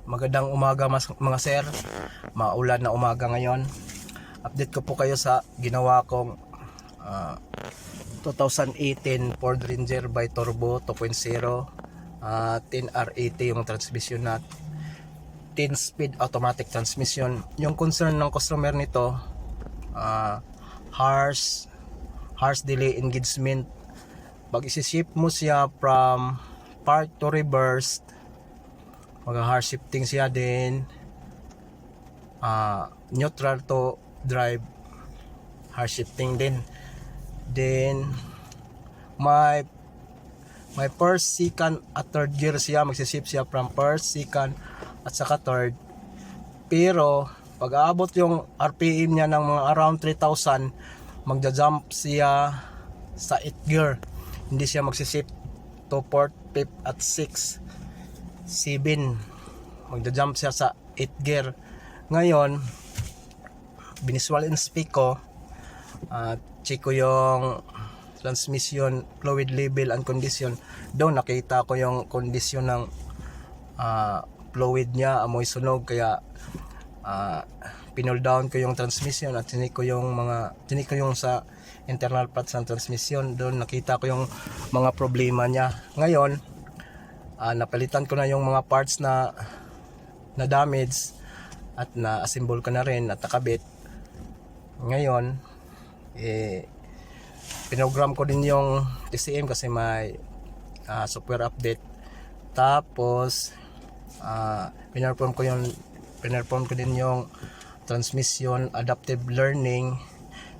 Magandang umaga mga sir. Maulan na umaga ngayon. Update ko po kayo sa ginawa kong 2018 Ford Ranger by Turbo 2.0, 10R80 yung transmission na 10 speed automatic transmission. Yung concern ng customer nito, harsh delay engagement. Pag isi-shift mo siya from park to reverse, mag-harsh shifting siya din, neutral to drive, harsh shifting din. Then my first, second at third gear siya, magsishift siya from first, second at saka third. Pero pag aabot yung RPM niya ng mga around 3,000, magja-jump siya sa 8th gear. Hindi siya magsishift to 4th, 5th at 6th, 7. Magja-jump siya sa 8th gear. Ngayon, binisual inspect ko, check ko yung transmission fluid level and condition. Doon nakita ko yung condition ng fluid niya, amoy sunog, kaya pinul down ko yung transmission at tinik ko yung sa internal parts ng transmission. Doon nakita ko yung mga problema niya. Ngayon, napalitan ko na yung mga parts na damage at na-assemble ko na rin at nakabit. Ngayon, pinogram ko din yung TCM kasi may software update. Tapos pinerform ko din yung transmission adaptive learning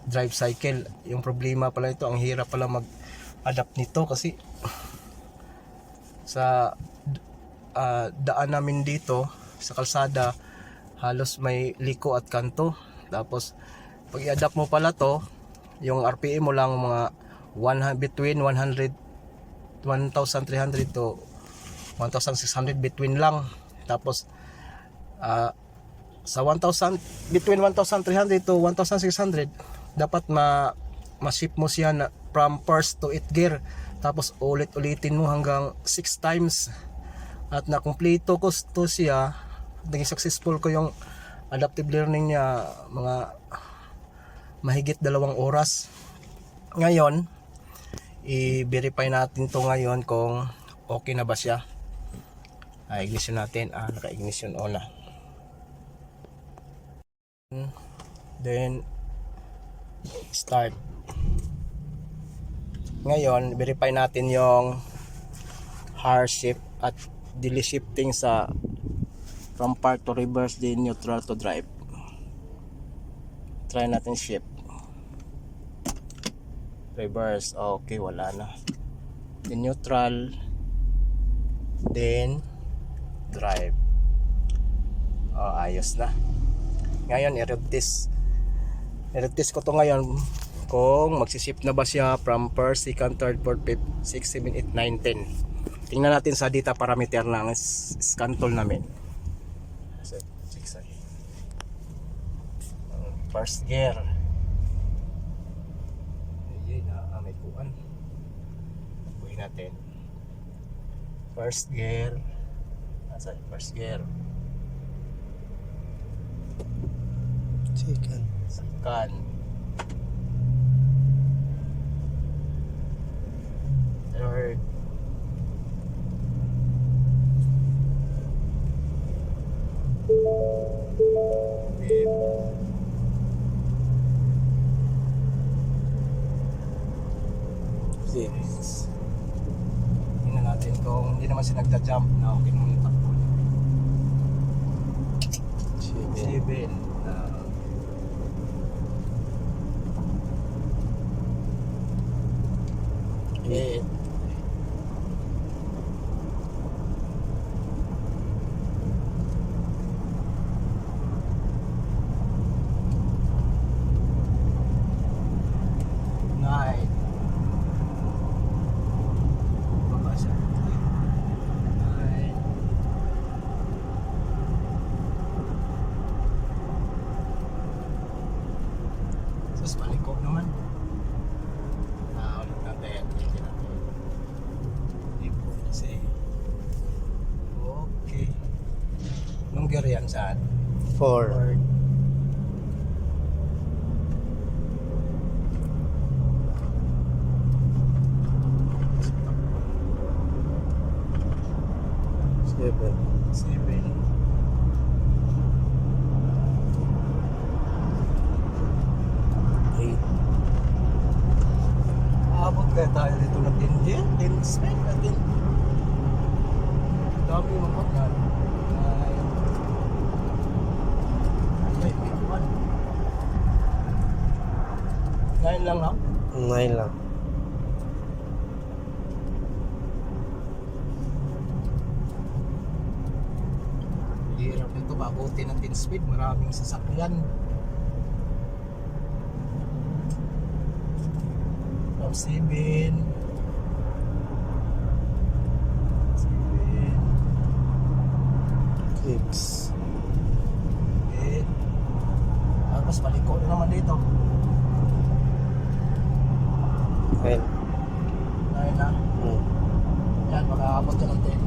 drive cycle. Yung problema pala ito, ang hirap pala mag-adapt nito kasi sa daan namin dito sa kalsada halos may liko at kanto. Tapos pag i-adapt mo pala to, yung RPM mo lang mga between 1,300 to 1,600 between lang. Tapos sa between 1,300 to 1,600 dapat ma-shift mo siya na from first to 8th gear. Tapos ulit-ulitin mo hanggang 6 times. At nakumpleto ko to siya, naging successful ko yung adaptive learning niya, mga mahigit 2 oras. Ngayon, i-verify natin to ngayon kung okay na ba siya. Ignition natin. Naka-ignition on na. Then start. Ngayon, verify natin yung harsh shift at delay shifting sa from park to reverse, then neutral to drive. Try natin shift. Reverse, okay, wala na. Then neutral, then drive. Ayos na. Ngayon, i-road test ko to ngayon kung magsishift na ba siya from first, second, third, fourth, fifth, 6, 7, 8, 9, 10. Tingnan natin sa data parameter ng scan tool namin. First gear. May kuan. Buhin natin. First gear. First gear. Second. Third. Fifth. Tingnan natin kung hindi naman siya nagda-jump na okay naman yung takbo niya. 7. 8. 9. Baba siya. 9. Sus, palikot naman. Ulit natin. Anong gear yan? Saan? 4. Or Seven. 7. Abot kaya tayo dito ng 10 year, 10 speed natin. Dami yung mga yan. Ay, may one. 9 lang ha? 9 lang. Hirap nito, mabuti ng 10 speed, maraming sasakyan. From 7. 7. Six. 8. Tapos paliko na naman dito. 9. 9 na. Yan, makakabot ka ng 10.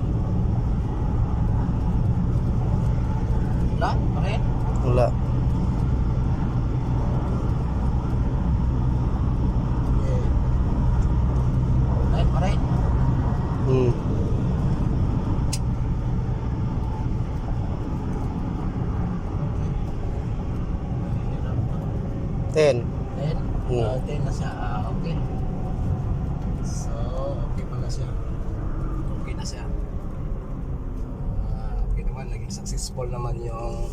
Wala? Bakit? Wala. Okay. 9 pa rin. Ten. 10? 10 na siya. Okay. So, okay pala siya. Okay na siya. Okay naman, naging successful naman yung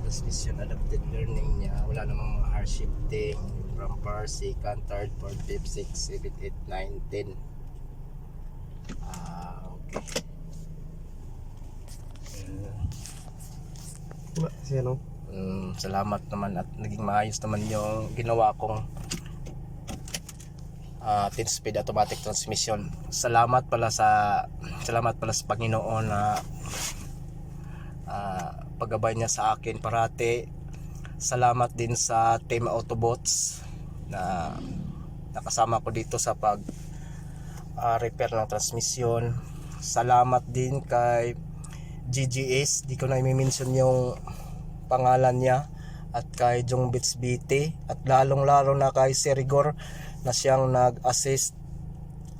transmission adapted learning niya. Wala namang mga hard shifting from first, second, third, fourth, fifth, sixth, seventh, eighth, nine, 10. Okay. Wala siya, no? Salamat naman at naging maayos naman yung ginawa kong 10 speed automatic transmission. Salamat pala sa Panginoon na paggabay niya sa akin parati. Salamat din sa Team Autobots na nakasama ko dito sa pag repair ng transmission. Salamat din kay GGS, di ko na i-mention yung pangalan niya, at kay Jong Bits BT, at lalong-lalo na kay Sir Igor na siyang nag-assist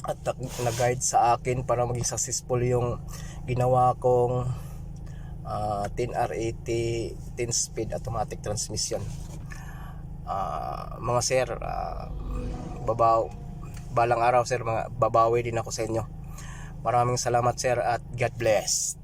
at nag-guide sa akin para maging successful yung ginawa kong 10R80 10 speed automatic transmission. Mga sir, balang araw sir, babawi din ako sa inyo. Maraming salamat sir at God bless.